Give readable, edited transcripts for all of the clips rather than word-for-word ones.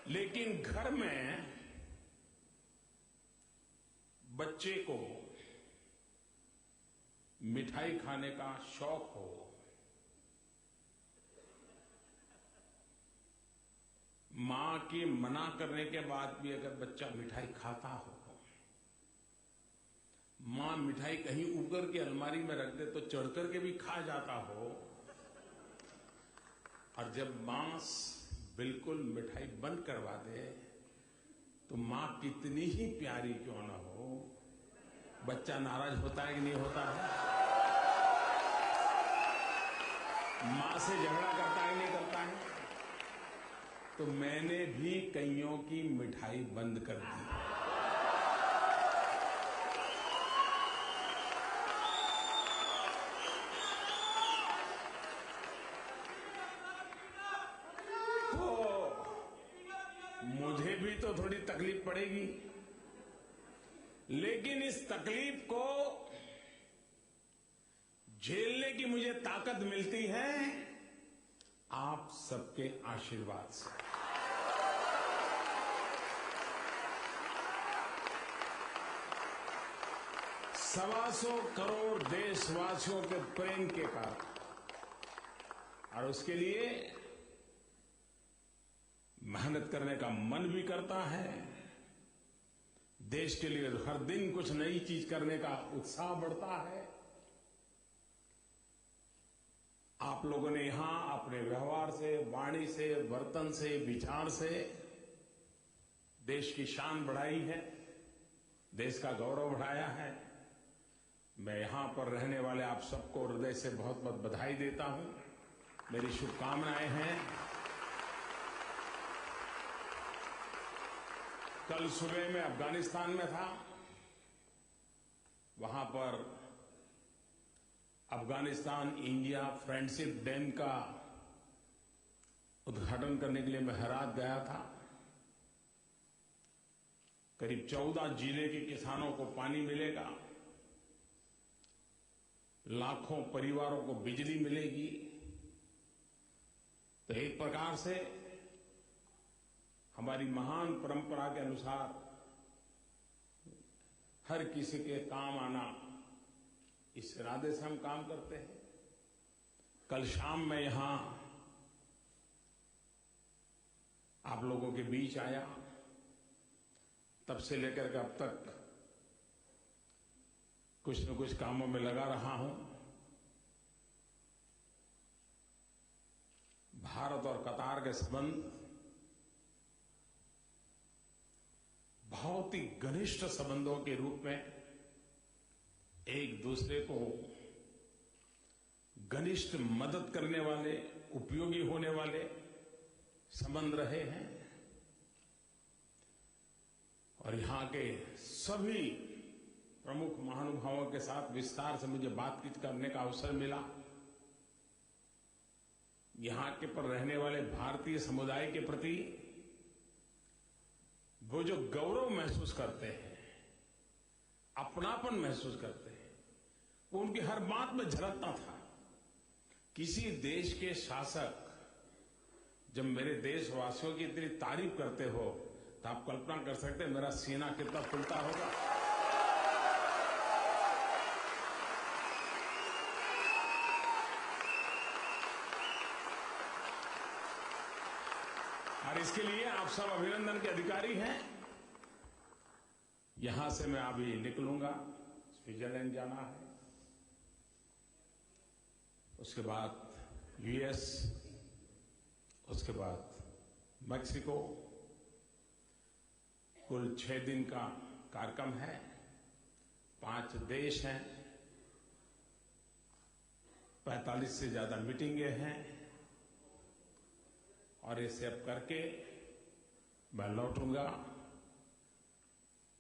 लेकिन घर में बच्चे को मिठाई खाने का शौक हो, मां के मना करने के बाद भी अगर बच्चा मिठाई खाता हो, मां मिठाई कहीं ऊपर की अलमारी में रख दे तो चढ़ करके भी खा जाता हो, और जब मां बिल्कुल मिठाई बंद करवा दे तो मां कितनी ही प्यारी क्यों ना हो, बच्चा नाराज होता है कि नहीं होता है? मां से झगड़ा करता है नहीं करता है? तो मैंने भी कईयों की मिठाई बंद कर दी। मुझे भी तो थोड़ी तकलीफ पड़ेगी, लेकिन इस तकलीफ को झेलने की मुझे ताकत मिलती है आप सबके आशीर्वाद से। 125 करोड़ देशवासियों के प्रेम के कारण, और उसके लिए मेहनत करने का मन भी करता है, देश के लिए हर दिन कुछ नई चीज करने का उत्साह बढ़ता है। आप लोगों ने यहां अपने व्यवहार से, वाणी से, वर्तन से, विचार से देश की शान बढ़ाई है, देश का गौरव बढ़ाया है। मैं यहां पर रहने वाले आप सबको हृदय से बहुत बहुत बधाई देता हूं, मेरी शुभकामनाएं हैं। कल सुबह मैं अफगानिस्तान में था, वहां पर अफगानिस्तान इंडिया फ्रेंडशिप डैम का उद्घाटन करने के लिए मैं हेरात गया था। करीब 14 जिले के किसानों को पानी मिलेगा, लाखों परिवारों को बिजली मिलेगी। तो एक प्रकार से हमारी महान परंपरा के अनुसार हर किसी के काम आना, इस इरादे से हम काम करते हैं। कल शाम मैं यहां आप लोगों के बीच आया, तब से लेकर के अब तक कुछ न कुछ कामों में लगा रहा हूं। भारत और कतार के संबंध बहुत ही घनिष्ठ संबंधों के रूप में एक दूसरे को घनिष्ठ मदद करने वाले, उपयोगी होने वाले संबंध रहे हैं। और यहां के सभी प्रमुख महानुभावों के साथ विस्तार से मुझे बातचीत करने का अवसर मिला। यहां के पर रहने वाले भारतीय समुदाय के प्रति वो जो गौरव महसूस करते हैं, अपनापन महसूस करते हैं, वो उनकी हर बात में झलकता था। किसी देश के शासक जब मेरे देशवासियों की इतनी तारीफ करते हो तो आप कल्पना कर सकते हैं मेरा सीना कितना फूलता होगा। और इसके लिए आप सब अभिनंदन के अधिकारी हैं। यहां से मैं अभी निकलूंगा, स्विट्जरलैंड जाना है, उसके बाद यूएस, उसके बाद मैक्सिको। कुल 6 दिन का कार्यक्रम है, 5 देश हैं, 45 से ज्यादा मीटिंगें हैं, और इसे अब करके मैं लौटूंगा।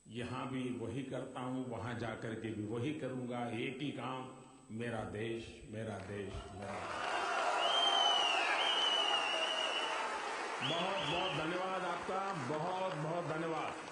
यहां भी वही करता हूं, वहां जाकर के भी वही करूंगा, एक ही काम, मेरा देश, मेरा देश, मेरा देश। बहुत बहुत धन्यवाद आपका, बहुत बहुत धन्यवाद।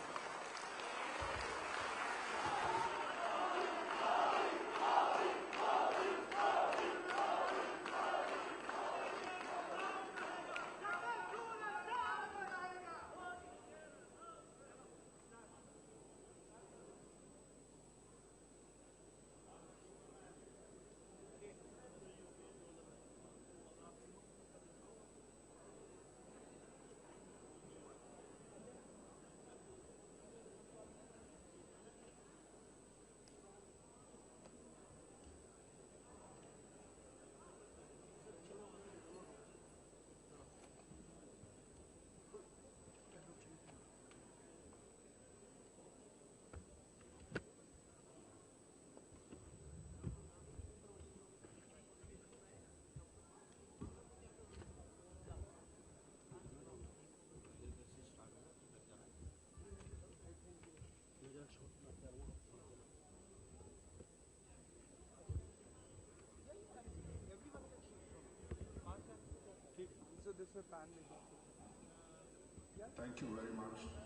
Thank you very much.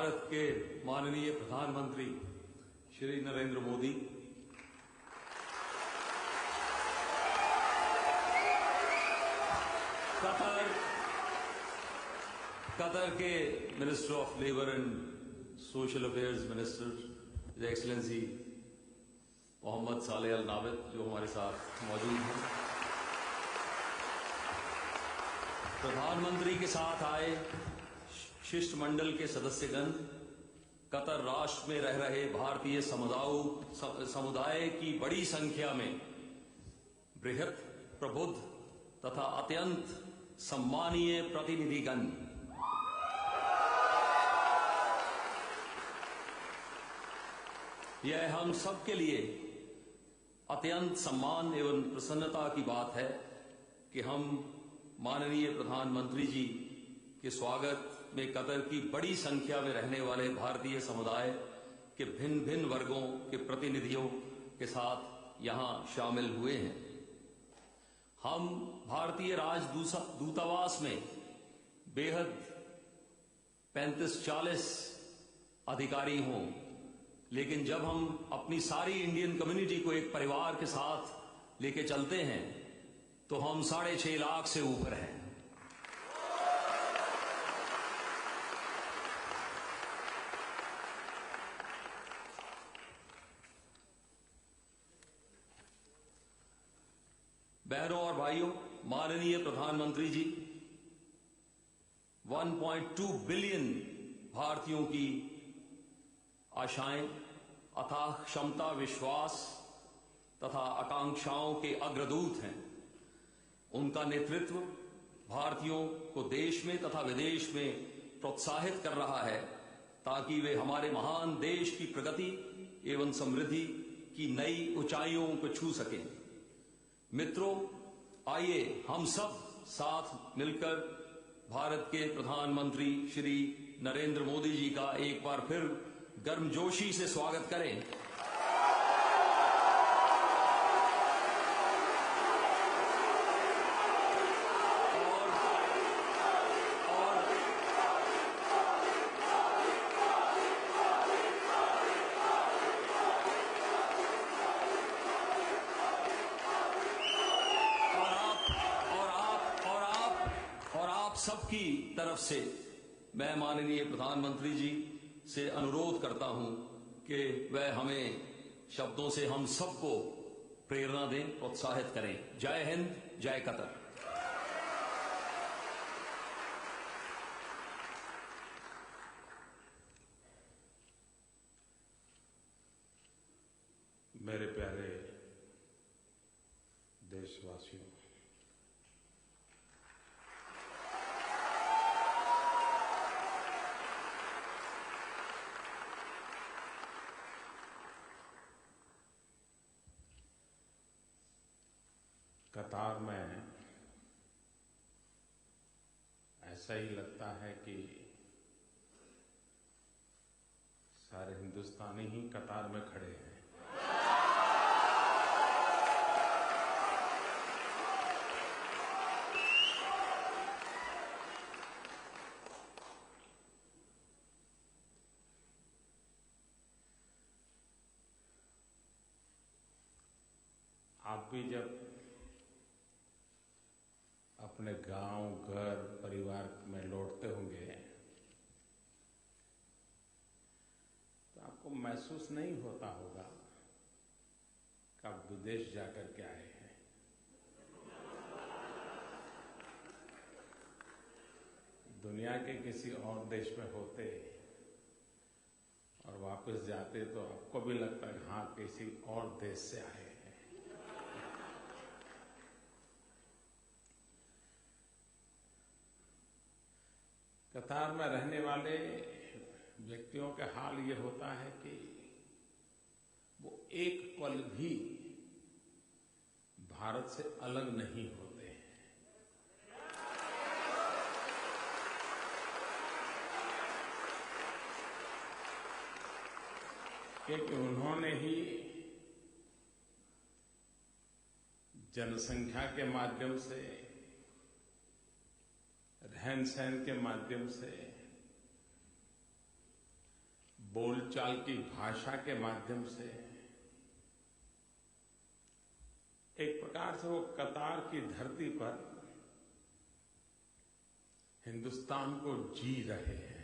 Bharat के माननीय प्रधानमंत्री श्री नरेंद्र मोदी, कतर के minister of labour and social affairs minister his excellency Mohammed Saleh Al Nabid जो हमारे साथ मौजूद हैं, प्रधानमंत्री के साथ आए शिष्टमंडल के सदस्यगण, कतर राष्ट्र में रह रहे भारतीय समुदाय की बड़ी संख्या में बृहत, प्रबुद्ध तथा अत्यंत सम्मानीय प्रतिनिधिगण, यह हम सब के लिए अत्यंत सम्मान एवं प्रसन्नता की बात है कि हम माननीय प्रधानमंत्री जी के स्वागत में कतर की बड़ी संख्या में रहने वाले भारतीय समुदाय के भिन्न भिन्न वर्गों के प्रतिनिधियों के साथ यहां शामिल हुए हैं। हम भारतीय राजदूतावास में बेहद 35-40 अधिकारी हों, लेकिन जब हम अपनी सारी इंडियन कम्युनिटी को एक परिवार के साथ लेके चलते हैं तो हम 6.5 लाख से ऊपर हैं। बहनों और भाइयों, माननीय प्रधानमंत्री जी 1.2 बिलियन भारतीयों की आशाएं, अथाह क्षमता, विश्वास तथा आकांक्षाओं के अग्रदूत हैं। उनका नेतृत्व भारतीयों को देश में तथा विदेश में प्रोत्साहित कर रहा है ताकि वे हमारे महान देश की प्रगति एवं समृद्धि की नई ऊंचाइयों को छू सकें। मित्रों, आइए हम सब साथ मिलकर भारत के प्रधानमंत्री श्री नरेंद्र मोदी जी का एक बार फिर गर्मजोशी से स्वागत करें। सबकी तरफ से मैं माननीय प्रधानमंत्री जी से अनुरोध करता हूं कि वह हमें शब्दों से हम सबको प्रेरणा दें, प्रोत्साहित करें। जय हिंद, जय कतर। मेरे प्यारे देशवासियों, कतार में ऐसा ही लगता है कि सारे हिंदुस्तानी ही कतार में खड़े हैं। आप भी जब अपने गांव, घर, परिवार में लौटते होंगे तो आपको महसूस नहीं होता होगा कि आप विदेश जाकर के आए हैं। दुनिया के किसी और देश में होते और वापस जाते तो आपको भी लगता है हाँ किसी और देश से आए हैं। कतार में रहने वाले व्यक्तियों का हाल ये होता है कि वो एक पल भी भारत से अलग नहीं होते हैं। क्योंकि उन्होंने ही जनसंख्या के माध्यम से, रहन सहन के माध्यम से, बोलचाल की भाषा के माध्यम से एक प्रकार से वो कतार की धरती पर हिंदुस्तान को जी रहे हैं।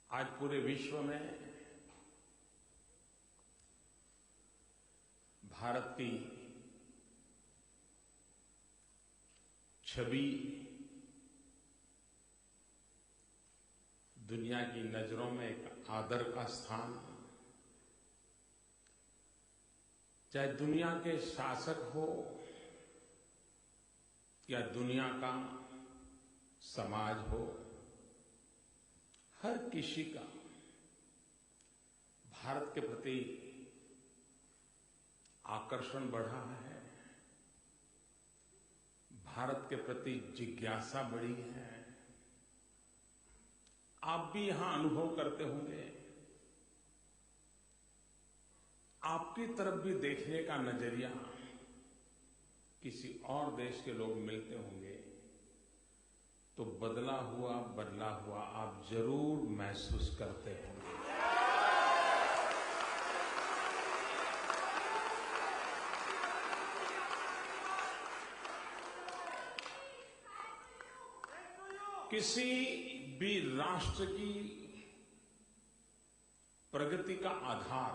आज पूरे विश्व में भारत की छवि दुनिया की नजरों में एक आदर का स्थान, चाहे दुनिया के शासक हो या दुनिया का समाज हो, हर किसी का भारत के प्रति आकर्षण बढ़ा है, भारत के प्रति जिज्ञासा बढ़ी है। आप भी यहां अनुभव करते होंगे, आपकी तरफ भी देखने का नजरिया किसी और देश के लोग मिलते होंगे तो बदला हुआ आप जरूर महसूस करते होंगे। किसी भी राष्ट्र की प्रगति का आधार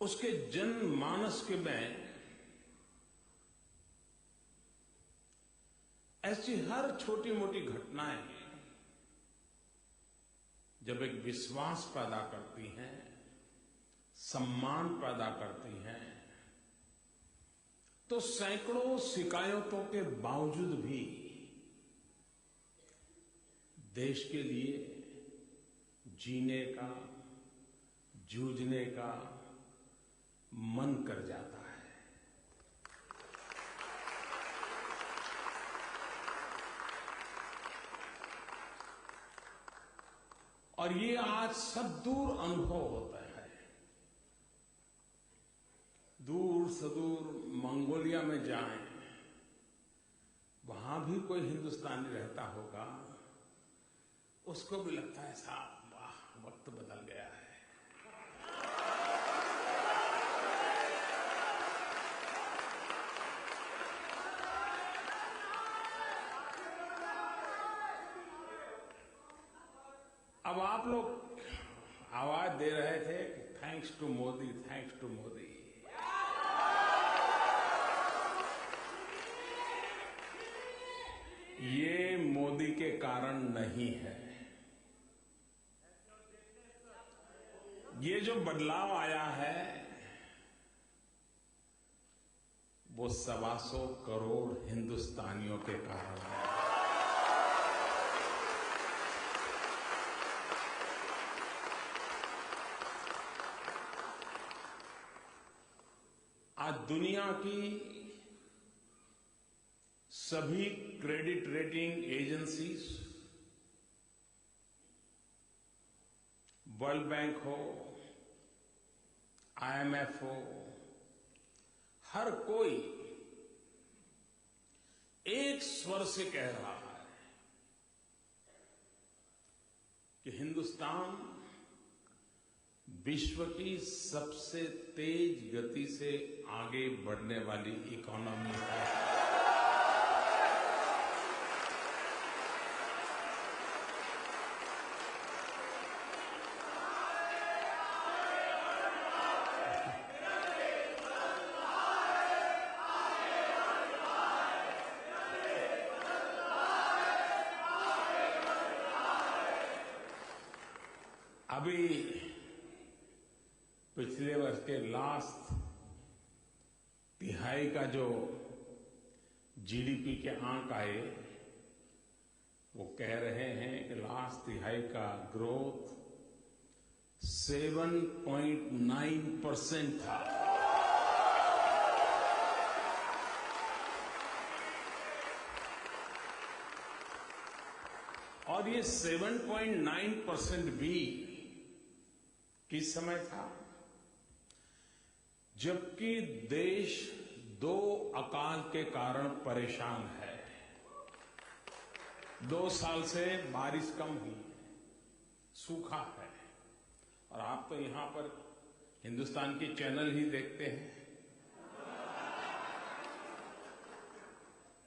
उसके जनमानस के में ऐसी हर छोटी मोटी घटनाएं जब एक विश्वास पैदा करती हैं, सम्मान पैदा करती हैं, तो सैकड़ों शिकायतों के बावजूद भी देश के लिए जीने का, जूझने का मन कर जाता है। और ये आज सब दूर अनुभव होता है। दूर सुदूर मंगोलिया में जाएं, वहां भी कोई हिंदुस्तानी रहता होगा, उसको भी लगता है साहब वाह वक्त बदल गया है। अब आप लोग आवाज दे रहे थे कि thanks to Modi, thanks to Modi. ये मोदी के कारण नहीं है। ये जो बदलाव आया है वो 125 करोड़ हिंदुस्तानियों के कारण है। आज दुनिया की सभी credit rating agencies, world bank हो, IMF हो, हर कोई एक स्वर से कह रहा है कि हिंदुस्तान विश्व की सबसे तेज गति से आगे बढ़ने वाली इकोनॉमी है। अभी पिछले वर्ष के लास्ट तिहाई का जो जीडीपी के आंक आए, वो कह रहे हैं कि लास्ट तिहाई का ग्रोथ 7.9% था। और ये 7.9% भी किस समय था जबकि देश 2 अकाल के कारण परेशान है। 2 साल से बारिश कम हुई है, सूखा है, और आप तो यहां पर हिंदुस्तान की चैनल ही देखते हैं,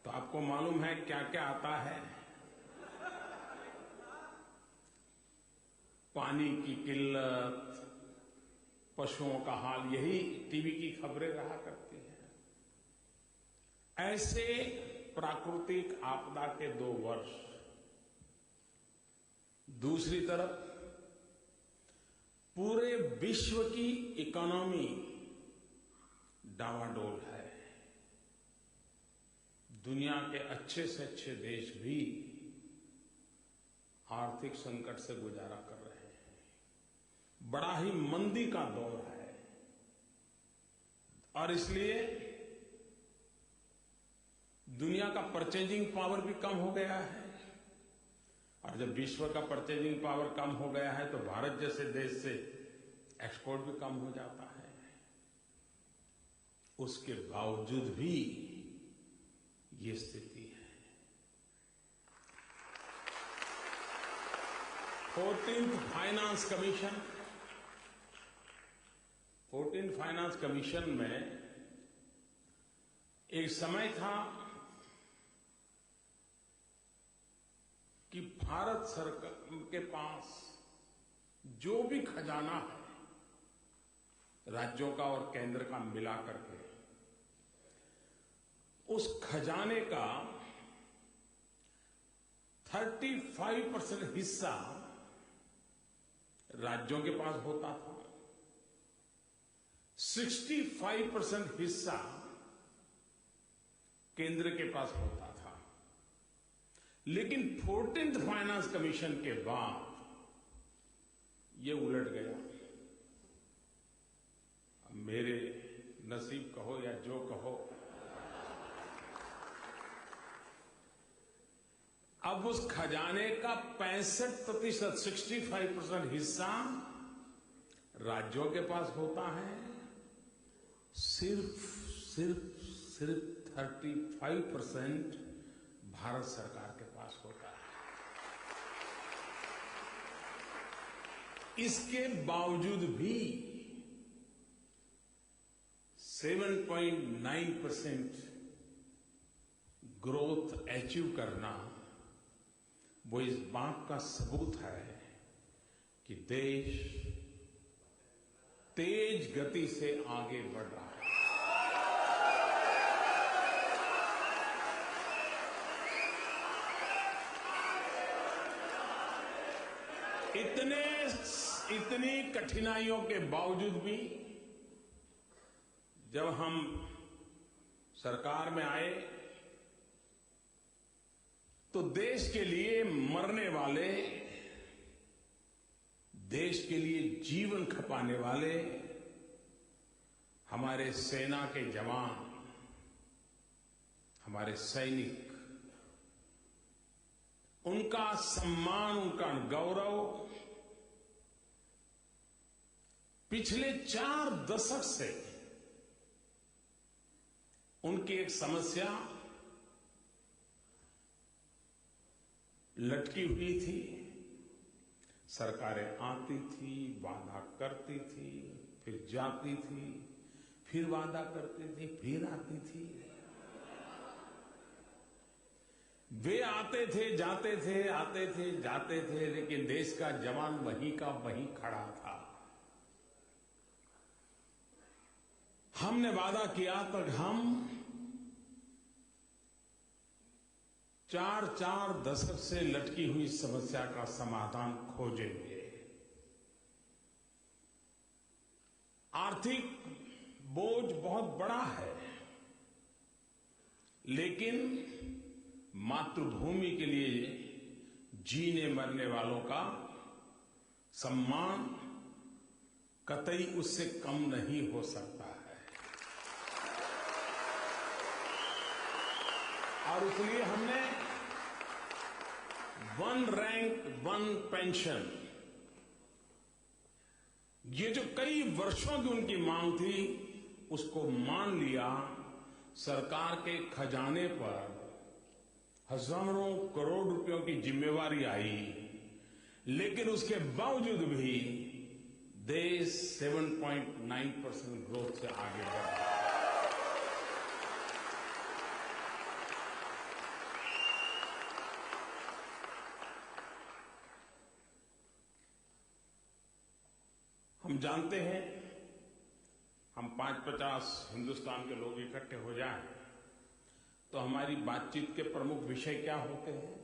तो आपको मालूम है क्या क्या आता है। पानी की किल्लत, पशुओं का हाल, यही टीवी की खबरें रहा करती हैं। ऐसे प्राकृतिक आपदा के 2 वर्ष। दूसरी तरफ पूरे विश्व की इकोनॉमी डावाडोल है। दुनिया के अच्छे से अच्छे देश भी आर्थिक संकट से गुजारा कर रहे हैं। बड़ा ही मंदी का दौर है, और इसलिए दुनिया का परचेजिंग पावर भी कम हो गया है। और जब विश्व का परचेजिंग पावर कम हो गया है तो भारत जैसे देश से एक्सपोर्ट भी कम हो जाता है। उसके बावजूद भी ये स्थिति है। 14th फाइनेंस कमीशन में एक समय था कि भारत सरकार के पास जो भी खजाना है राज्यों का और केंद्र का मिला करके, उस खजाने का 35% हिस्सा राज्यों के पास होता था, 65% हिस्सा केंद्र के पास होता था। लेकिन 14th फाइनेंस कमीशन के बाद ये उलट गया। मेरे नसीब कहो या जो कहो, अब उस खजाने का 65%, 65% हिस्सा राज्यों के पास होता है, सिर्फ 35% भारत सरकार के पास होता है। इसके बावजूद भी 7.9% ग्रोथ अचीव करना, वो इस बात का सबूत है कि देश तेज गति से आगे बढ़ रहा है। इतनी कठिनाइयों के बावजूद भी जब हम सरकार में आए तो देश के लिए मरने वाले, देश के लिए जीवन खपाने वाले हमारे सेना के जवान, हमारे सैनिक, उनका सम्मान, उनका गौरव पिछले 4 दशक से उनकी एक समस्या लटकी हुई थी। सरकारें आती थी, वादा करती थी, फिर जाती थी, फिर वादा करती थी, फिर आती थी। वे आते थे, जाते थे, आते थे, जाते थे, लेकिन देश का जवान वहीं का वहीं खड़ा था। हमने वादा किया तक हम 4 दशक से लटकी हुई समस्या का समाधान खोजेंगे। आर्थिक बोझ बहुत बड़ा है, लेकिन मातृभूमि के लिए जीने मरने वालों का सम्मान कतई उससे कम नहीं हो सकता है। और इसलिए हमने 1 रैंक 1 पेंशन ये जो कई वर्षों की उनकी मांग थी, उसको मान लिया। सरकार के खजाने पर हजारों करोड़ रुपयों की जिम्मेवारी आई, लेकिन उसके बावजूद भी देश 7.9% ग्रोथ से आगे बढ़ा। हम जानते हैं, हम 5-50 हिंदुस्तान के लोग इकट्ठे हो जाएं तो हमारी बातचीत के प्रमुख विषय क्या होते हैं।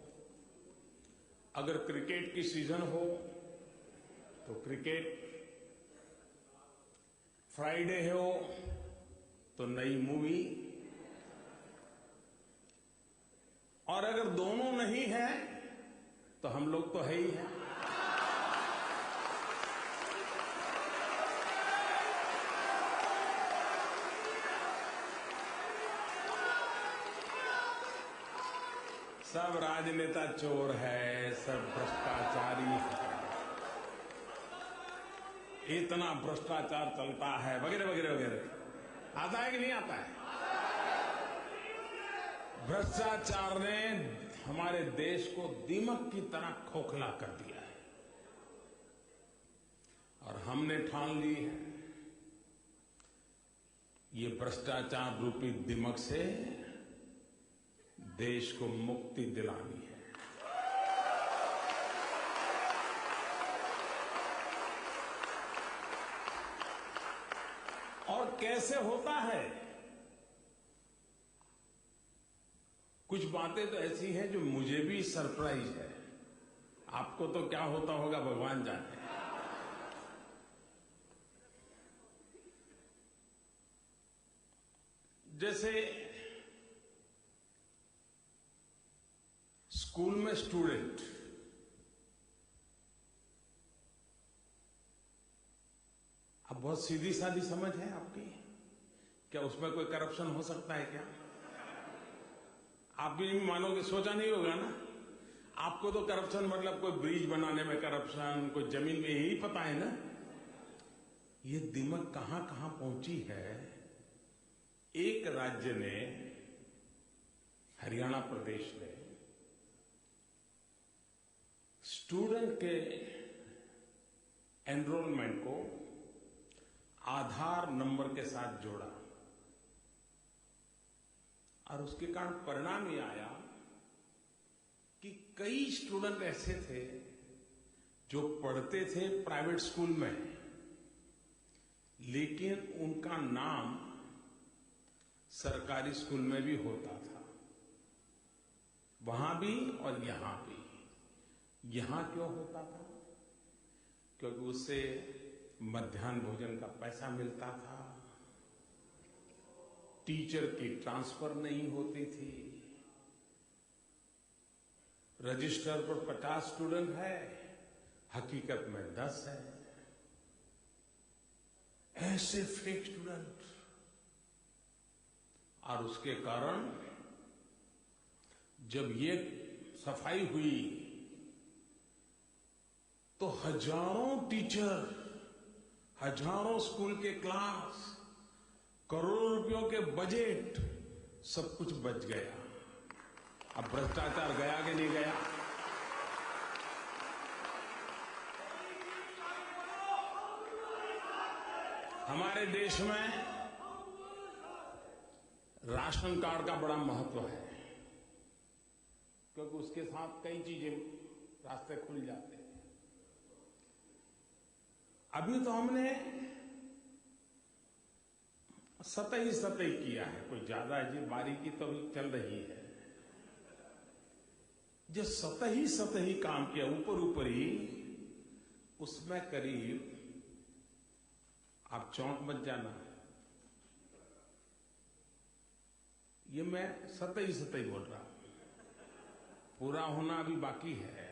अगर क्रिकेट की सीजन हो तो क्रिकेट, फ्राइडे हो तो नई मूवी, और अगर दोनों नहीं है तो हम लोग तो है ही हैं। सब राजनेता चोर है, सब भ्रष्टाचारी है, इतना भ्रष्टाचार चलता है, वगैरह वगैरह वगैरह। आता है कि नहीं आता है? भ्रष्टाचार ने हमारे देश को दीमक की तरह खोखला कर दिया है, और हमने ठान ली है ये भ्रष्टाचार रूपी दीमक से देश को मुक्ति दिलानी है। और कैसे होता है? कुछ बातें तो ऐसी हैं जो मुझे भी सरप्राइज है, आपको तो क्या होता होगा भगवान जाने। जैसे स्कूल में स्टूडेंट, अब बहुत सीधी सादी समझ है आपकी, क्या उसमें कोई करप्शन हो सकता है क्या? आप भी नहीं मानोगे, सोचा नहीं होगा ना। आपको तो करप्शन मतलब कोई ब्रिज बनाने में करप्शन, कोई जमीन में, यही पता है ना। ये दिमाग कहां कहां पहुंची है। एक राज्य ने, हरियाणा प्रदेश ने, स्टूडेंट के एनरोलमेंट को आधार नंबर के साथ जोड़ा, और उसके कारण परिणाम ये आया कि कई स्टूडेंट ऐसे थे जो पढ़ते थे प्राइवेट स्कूल में, लेकिन उनका नाम सरकारी स्कूल में भी होता था, वहां भी और यहां भी। यहां क्यों होता था? क्योंकि उससे मध्याह्न भोजन का पैसा मिलता था, टीचर की ट्रांसफर नहीं होती थी, रजिस्टर पर 50 स्टूडेंट है, हकीकत में 10 है। ऐसे फेक स्टूडेंट, और उसके कारण जब ये सफाई हुई तो हजारों टीचर, हजारों स्कूल के क्लास, करोड़ों रुपयों के बजट, सब कुछ बच गया। अब भ्रष्टाचार गया कि नहीं गया? हमारे देश में राशन कार्ड का बड़ा महत्व है, क्योंकि उसके साथ कई चीजें, रास्ते खुल जाते हैं। अभी तो हमने सतही किया है, कोई ज्यादा जी बारीकी तो अभी चल रही है। जो सतही काम किया, ऊपर ही, उसमें करीब, आप चौंक मत जाना, ये मैं सतही बोल रहा हूं, पूरा होना अभी बाकी है।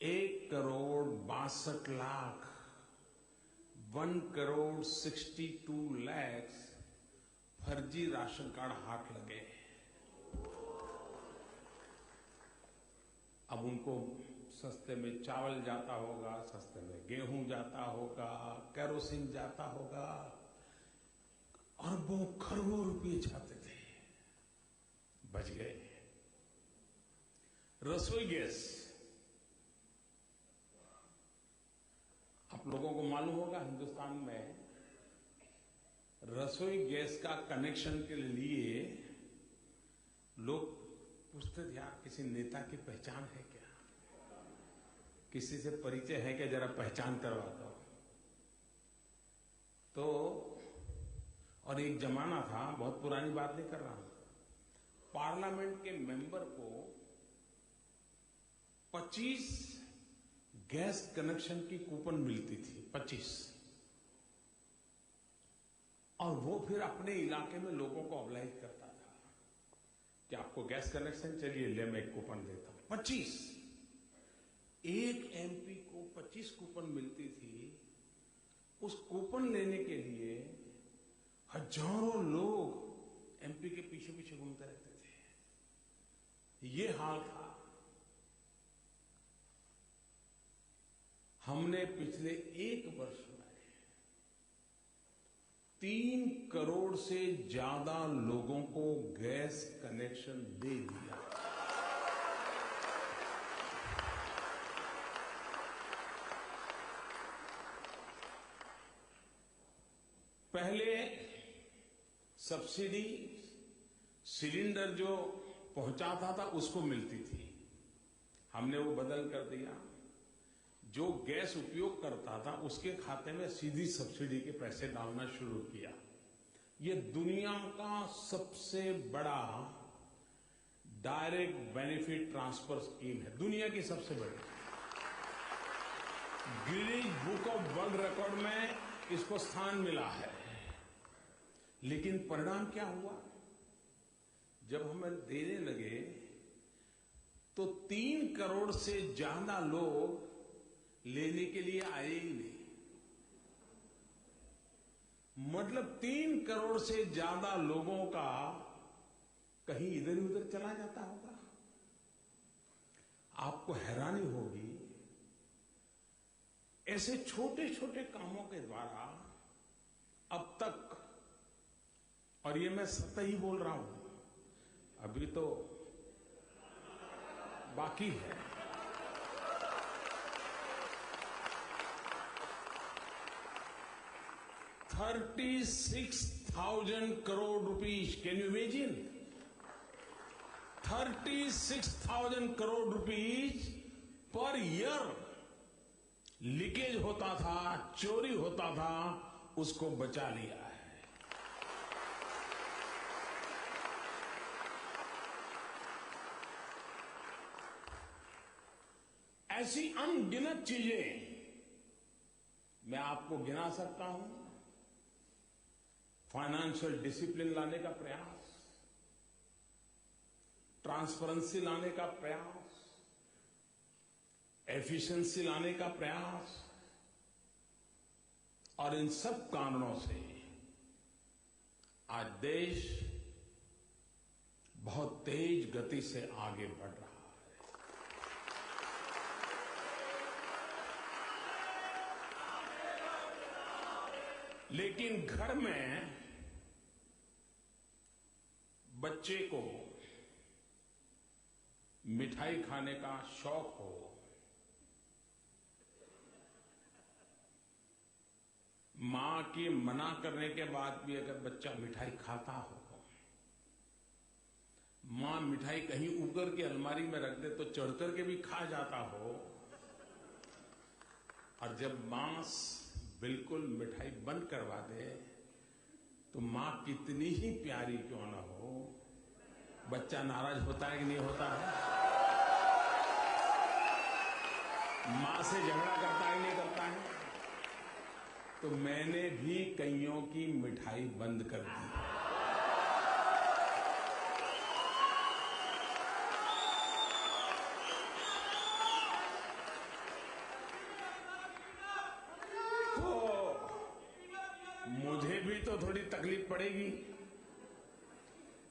1,62,00,000, 1,62,00,000 फर्जी राशन कार्ड हाथ लगे। अब उनको सस्ते में चावल जाता होगा, सस्ते में गेहूं जाता होगा, केरोसिन जाता होगा, अरबों खरबों रुपये जाते थे, बच गए। रसोई गैस, आप लोगों को मालूम होगा हिंदुस्तान में रसोई गैस का कनेक्शन के लिए लोग पूछते थे, यार किसी नेता की पहचान है क्या, किसी से परिचय है क्या, जरा पहचान करवा दो। तो और एक जमाना था, बहुत पुरानी बात नहीं कर रहा हूं, पार्लियामेंट के मेंबर को 25 गैस कनेक्शन की कूपन मिलती थी, 25, और वो फिर अपने इलाके में लोगों को ऑब्लाइज करता था कि आपको गैस कनेक्शन चाहिए, ले मैं एक कूपन देता हूं। 25, एक एमपी को 25 कूपन मिलती थी। उस कूपन लेने के लिए हजारों लोग एमपी के पीछे पीछे घूमते रहते थे। ये हाल था। हमने पिछले एक वर्ष में 3 करोड़ से ज्यादा लोगों को गैस कनेक्शन दे दिया। पहले सब्सिडी सिलेंडर जो पहुंचाता था उसको मिलती थी, हमने वो बदल कर दिया। जो गैस उपयोग करता था उसके खाते में सीधी सब्सिडी के पैसे डालना शुरू किया। ये दुनिया का सबसे बड़ा डायरेक्ट बेनिफिट ट्रांसफर स्कीम है, दुनिया की सबसे बड़ी। Guinness book of world record में इसको स्थान मिला है। लेकिन परिणाम क्या हुआ, जब हमें देने लगे तो 3 करोड़ से ज्यादा लोग लेने के लिए आए ही नहीं। मतलब 3 करोड़ से ज्यादा लोगों का कहीं इधर उधर चला जाता होगा। आपको हैरानी होगी, ऐसे छोटे छोटे कामों के द्वारा अब तक, और ये मैं सत्य ही बोल रहा हूं, अभी तो बाकी है, 36,000 crore rupees. Can you imagine? 36,000 crore rupees per year leakage होता था, चोरी होता था, उसको बचा लिया है। ऐसी अनगिनत चीजें मैं आपको गिना सकता हूं। फाइनेंशियल डिसिप्लिन लाने का प्रयास, ट्रांसपेरेंसी लाने का प्रयास, एफिशिएंसी लाने का प्रयास, और इन सब कारणों से आज देश बहुत तेज गति से आगे बढ़ रहा है। लेकिन घर में बच्चे को मिठाई खाने का शौक हो, मां के मना करने के बाद भी अगर बच्चा मिठाई खाता हो, मां मिठाई कहीं उगर के अलमारी में रख दे तो चढ़ करके भी खा जाता हो, और जब मां बिल्कुल मिठाई बंद करवा दे तो मां कितनी ही प्यारी क्यों ना हो, बच्चा नाराज होता है कि नहीं होता है? मां से झगड़ा करता है नहीं करता है? तो मैंने भी कईयों की मिठाई बंद कर दी। मुझे भी तो थोड़ी तकलीफ पड़ेगी,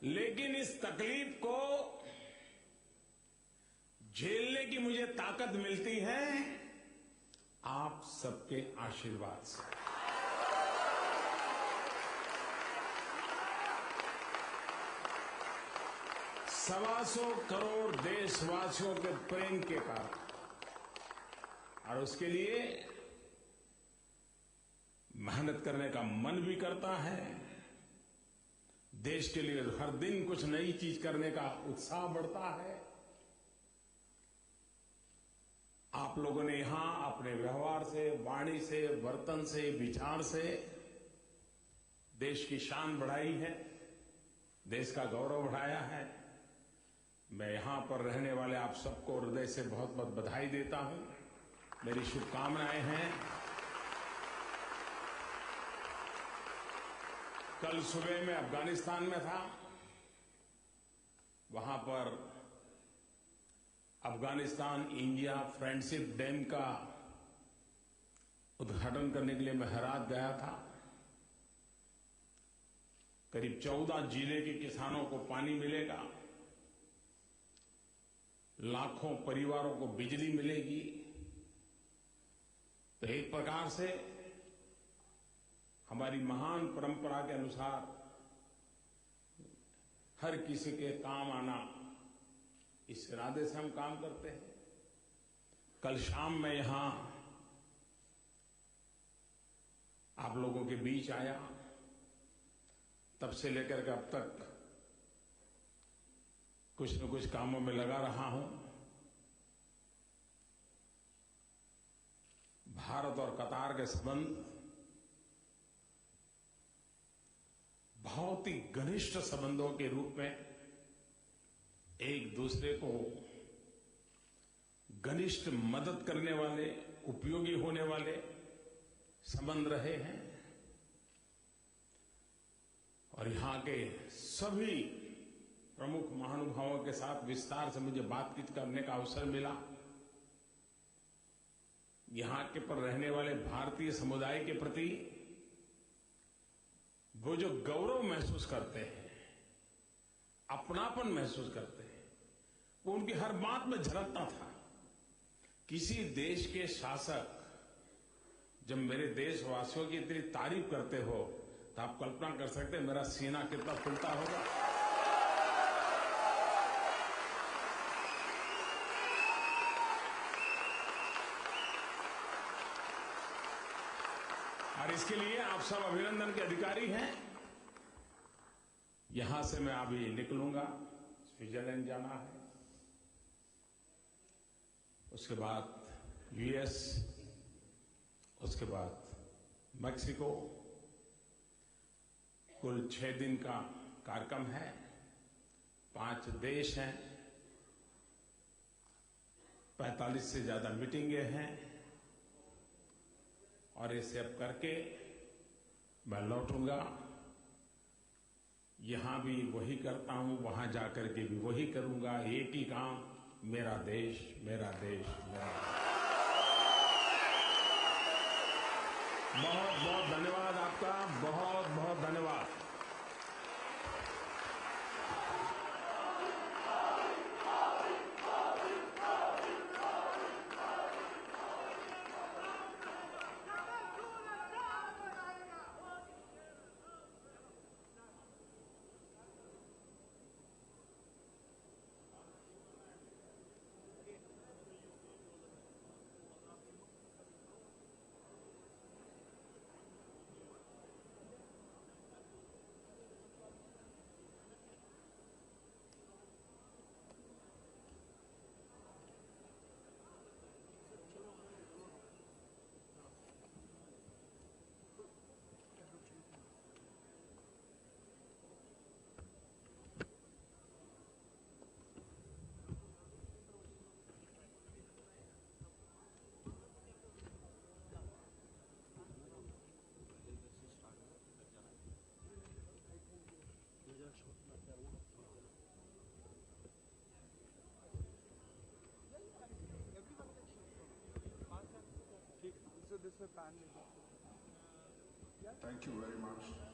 लेकिन इस तकलीफ को झेलने जीने की मुझे ताकत मिलती है आप सबके आशीर्वाद से। सवा करोड़ देशवासियों के प्रेम के कारण, और उसके लिए मेहनत करने का मन भी करता है। देश के लिए हर दिन कुछ नई चीज करने का उत्साह बढ़ता है। आप लोगों ने यहां अपने व्यवहार से, वाणी से, वर्तन से, विचार से देश की शान बढ़ाई है, देश का गौरव बढ़ाया है। मैं यहां पर रहने वाले आप सबको हृदय से बहुत बहुत बधाई देता हूं। मेरी शुभकामनाएं हैं। कल सुबह मैं अफगानिस्तान में था। वहां पर अफगानिस्तान इंडिया फ्रेंडशिप डैम का उद्घाटन करने के लिए मैं हेरात गया था। करीब 14 जिले के किसानों को पानी मिलेगा, लाखों परिवारों को बिजली मिलेगी। तो एक प्रकार से हमारी महान परंपरा के अनुसार हर किसी के काम आना, इस इरादे से हम काम करते हैं। कल शाम मैं यहां आप लोगों के बीच आया, तब से लेकर के अब तक कुछ न कुछ कामों में लगा रहा हूं। भारत और कतार के संबंध बहुत ही घनिष्ठ संबंधों के रूप में एक दूसरे को घनिष्ठ मदद करने वाले, उपयोगी होने वाले संबंध रहे हैं। और यहां के सभी प्रमुख महानुभावों के साथ विस्तार से मुझे बातचीत करने का अवसर मिला। यहां के पर रहने वाले भारतीय समुदाय के प्रति वो जो गौरव महसूस करते हैं, अपनापन महसूस करते हैं, वो उनकी हर बात में झलकता था। किसी देश के शासक जब मेरे देशवासियों की इतनी तारीफ करते हो तो आप कल्पना कर सकते हैं मेरा सीना कितना फूलता होगा। और इसके लिए आप सब अभिनंदन के अधिकारी हैं। यहां से मैं अभी निकलूंगा, स्विट्जरलैंड जाना है, उसके बाद यूएस, उसके बाद मैक्सिको। कुल 6 दिन का कार्यक्रम है, 5 देश हैं, 45 से ज्यादा मीटिंगें हैं। और इसे अब करके मैं लौटूंगा। यहां भी वही करता हूं, वहां जाकर के भी वही करूंगा। एक ही काम, मेरा देश, मेरा देश, मेरा देश। बहुत बहुत धन्यवाद आपका, बहुत बहुत धन्यवाद। Thank you very much.